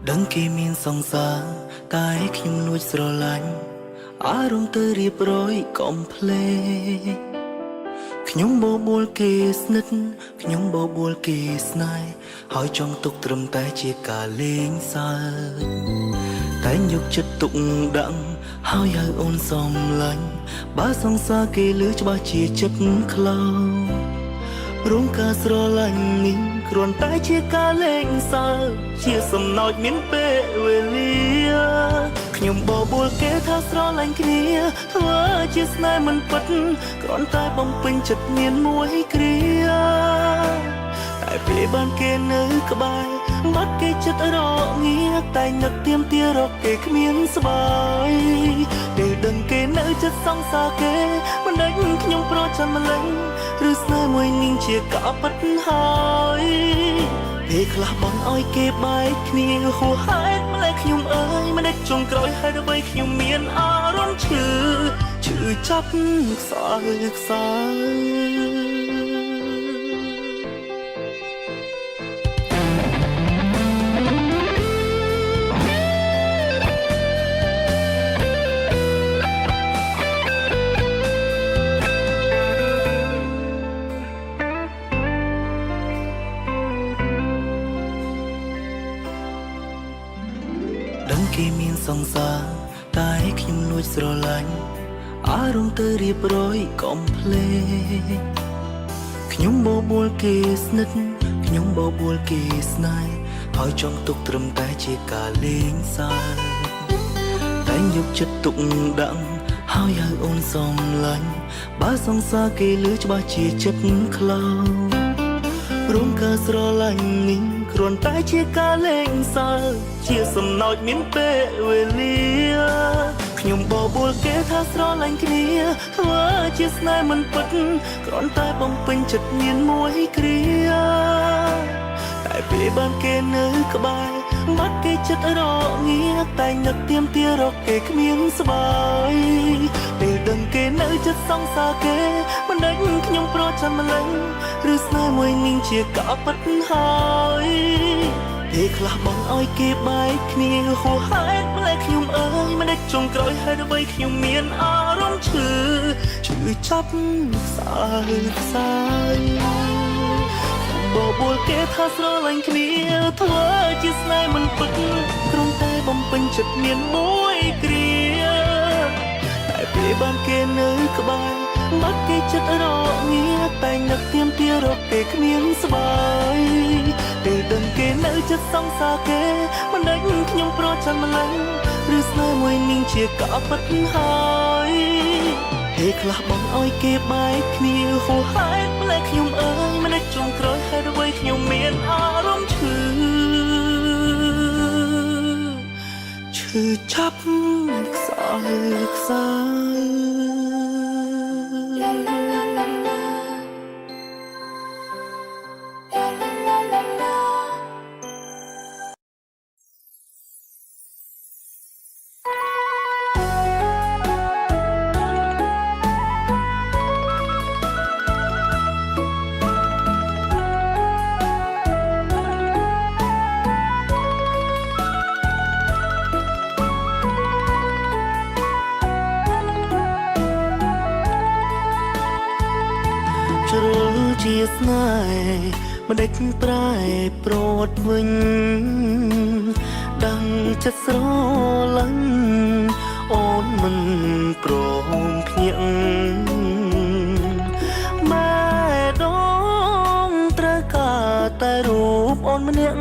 ដឹងគេមានសង្សារតែខ្ញុំលួចស្រឡាញ់អារម្មណ៍ទៅរៀបរយកុំភ្លេចខ្ញុំបបួលគេស្និទ្ធខ្ញុំបបួលគេស្នេហ៍ហើយចង់ទុកត្រឹមតែជាការលេងសើចតែយកចិត្តទុកដាក់ហើយហៅអូនសំឡាញ់បើសង្សារគេលឺច្បាស់ជាចិត្តខ្លោចរងការស្រឡាញ់នេះគ្រាន់តែជាការលេងសើចជាសំណោចមានពេលវេលាខ្ញុំបបួលគេថាស្រឡាញ់គ្នាធ្វើជាស្នេហ៍មិនពិតគ្រាន់តែបំពេញចិត្តមានមួយគ្រាតែពេលបានគេនៅក្បែរបាត់គេចិត្តរងាតែនឹកទៀមទារកគេគ្មានស្បាយពេលដឹងគេនៅចិត្តសង្សារគេមិនដេញខ្ញុំប្រចាំម្លេងឬស្នេហ៍មួយនាងជាការពិតហើយពេលខ្លះបងឲ្យគេបែកគ្នាហួសហេតុម្លេះខ្ញុំអើយមិនដេចចុងក្រោយហេតុអ្វីខ្ញុំមានអារម្មណ៍ឈឺចាប់ខ្សោយដឹងគេមានសង្សារតែខ្ញុំលួចស្រឡាញ់អារម្មណ៍ទៅរៀបរយកុំភ្លេចខ្ញុំបបួលគេស្និទ្ធខ្ញុំបបួលគេស្នេហ៍ហើយចង់ទុកត្រឹមតែជាការលេងសើចតែយកចិត្តទុកដាក់ហើយហៅអូនសំឡាញ់បើសង្សារគេលឺច្បាស់ជាចិត្តខ្លោចរងការស្រឡាញ់នេះគ្រាន់តែជាការលេងសើចជាសំណោចមានពេលវេលាខ្ញុំបបួលគេថាស្រឡាញ់គ្នាធ្វើជាស្នេហ៍មិនពិតគ្រាន់តែបំពេញចិត្តមានមួយគ្រាតែពេលបានគេនៅក្បែរបាត់គេចិត្តរងាតែនឹកទៀមទារកគេគ្មានស្បាយពេលដឹងគេនៅចិត្តសង្សារគេមិនដេញខ្ញុំប្រចាំម្លេះឬស្នេហ៍មួយនាងជាការពិតហើយពេលខ្លះបងឲ្យគេបែកគ្នាហួសហេតុម្លេះខ្ញុំអើយមិនដេចចុងក្រោយហេតុអ្វីខ្ញុំមានអារម្មណ៍ឈឺចាប់ខ្សោយបបួលគេថាស្រឡាញ់គ្នាធ្វើជាស្នេហ៍មិនពិតគ្រាន់តែបំពេញចិត្តមានមួយគ្រាតែពេលបានគេនៅក្បែរបាត់គេចិត្តរងាតែនឹកទៀមទារកគេគ្មានស្បាយពេលដឹងគេនៅចិត្តសង្សារគេមិនដេញខ្ញុំប្រចាំម្លេះឬស្នេហ៍មួយនាងជាការពិតហើយពេលខ្លះបងឲ្យគេបែកគ្នាហួសហេតុម្លេះខ្ញុំអើយមិនដេចចុងក្រោយហេតុអ្វីខ្ញុំមានអារម្មណ៍ឈឺចាប់ខ្សោយជ្រុលជាស្នេហ៍មិនដេចប្រែប្រត់វិញដឹងចិត្តស្រឡាញ់អូនមិនព្រមភ្ញាក់ម៉ែដងត្រូវការតែរូបអូនម្នាក់